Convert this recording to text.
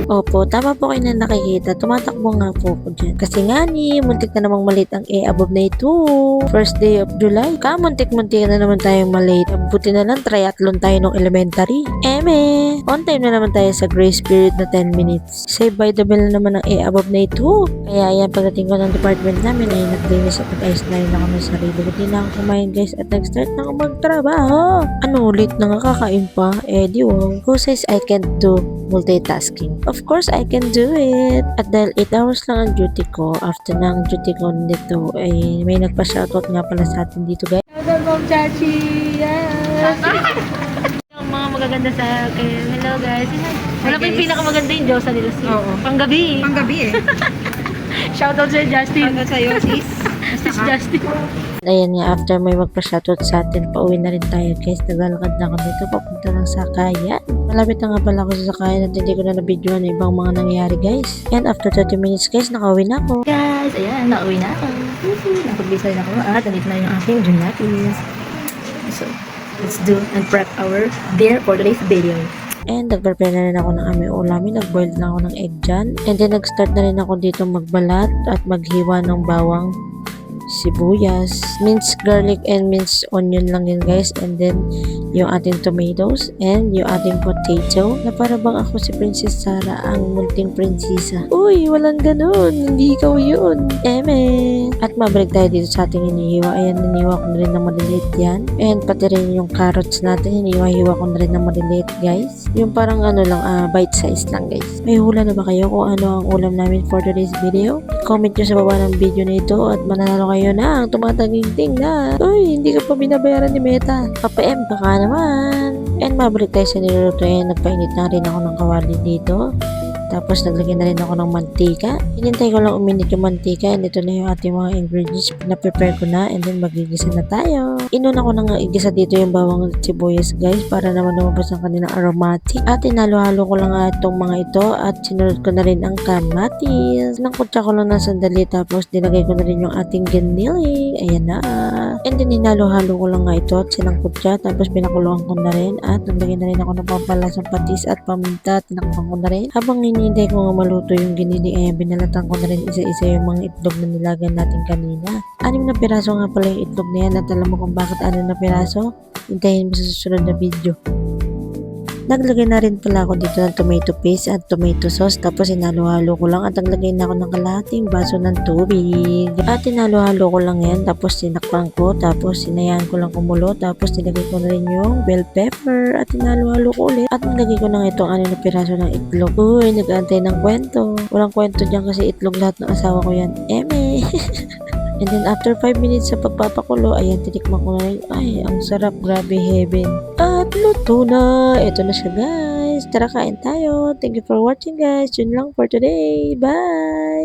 Opo, tama po kayo na nakikita. Tumatakbo nga po ko dyan. Kasi nga ni, muntik na namang malit ang above na ito. First day of July. Kamuntik-muntik na naman tayong malit. Buti na lang, triathlon tayo nung elementary. Eme! On time na naman tayo sa grace period na 10 minutes. Save by the bell na naman ang above na ito. Kaya yan, pagdating ko ng department namin, ay nag-dinis at nag-ice na rin ako ng sarili. Buti na ako kumain guys at nag-start na ako magtrabaho. Ano, late na nga kakain pa? Di who says I can't do multitasking? Of course, I can do it. At dahil 8 hours lang ang duty ko, after ng duty ko nito, ay may nagpa-shoutout nga pala sa atin dito guys. Shoutout Mom Chachi! Yes! Ang mga magaganda sa akin. Hello guys. Wala pa yung pinakamaganda yung Diyosa nila sis. Oo. Panggabi. Panggabi eh. Shoutout sa Justin. Shoutout sa'yo, sis. Sis Justin. Ayan nga, after may magpa-shoutout sa atin, pauwi na rin tayo guys. Naglalakad na ako dito, papunta ng Sakayan. Malapit na nga pala ako sa Sakayan at hindi ko na nabidyoan ang ibang mga nangyayari guys. And after 30 minutes guys, nakauwi na ako. Guys, ayan, nauwi na ako. Napagbisay na ako at nandito na yung aking gelatis. So, let's do and prep our dinner for today's video. And nag-prepare na rin ako ng aming ulamin. Nag-boil na ako ng egg dyan. And then nag-start na rin ako dito magbalat at maghiwa ng bawang, sibuyas, minced garlic and minced onion lang yun guys, and then yung ating tomatoes and yung ating potato na para bang ako si Princess Sarah, ang munting prinsesa. Uy, walang ganun, hindi ikaw yun, eme. At mabalik tayo dito sa ating inihiwa. Ayan, inihiwa ko na rin na maliliit yan, and pati rin yung carrots natin, inihiwa ko na rin na maliliit guys, yung parang ano lang, bite size lang guys. May hula na ba kayo kung ano ang ulam namin for today's video? Comment nyo sa baba ng video na ito at mananalo kayo na ang tumataginting na. Uy, hindi ka pa binabayaran ni Meta. Pa-PM ka naman. And mabalik tayo sa nilulutuin. Nagpainit na rin ako ng kawali dito. Tapos naglagay na rin ako ng mantika. Hinintay ko lang uminit yung mantika, and ito na yung ating mga ingredients. Na-prepare ko na, and then magigisa na tayo. Inuna ko na nga igisa dito yung bawang at sibuyas guys, para naman lumabas ang kanilang aromatic. At inalo-halo ko lang nga itong mga ito at sinunod ko na rin ang kamatis. Nangkutsa ko lang ng sandali, tapos dinagay ko na rin yung ating giniling. Ayan na. And then inalo-halo ko lang nga ito at sinangkutsa, tapos pinakuluan ko na rin at naglagay na rin ako ng pampalasang patis at paminta. Tinakpan ko na rin. Habang hinihintay ko nga maluto yung giniling, ayan, binalatan ko na rin isa-isa yung mga itlog na nilagan natin kanina. 6 na piraso nga pala yung itlog na yan, at alam mo kung bakit 6 na piraso? Hintayin mo sa susunod na video. Naglagay na rin pala ako dito ng tomato paste at tomato sauce, tapos inalo-halo ko lang at naglagay na ako ng kalahating baso ng tubig. At inalo-halo ko lang yan, tapos sinakpan ko, tapos sinayaan ko lang kumulo, tapos nilagay ko na rin yung bell pepper at inalo-halo ko ulit. At nilagay ko na nga itong 6 na piraso ng itlog. Uy, nag-aantay ng kwento. Walang kwento dyan kasi itlog lahat ng asawa ko yan. Eme! And then after 5 minutes sa pagpapakulo, ayan, tinikman ko na rin. Ay, ang sarap, grabe, heaven. At luto na. Ito na siya guys. Tara, kain tayo. Thank you for watching guys. Yun lang for today. Bye!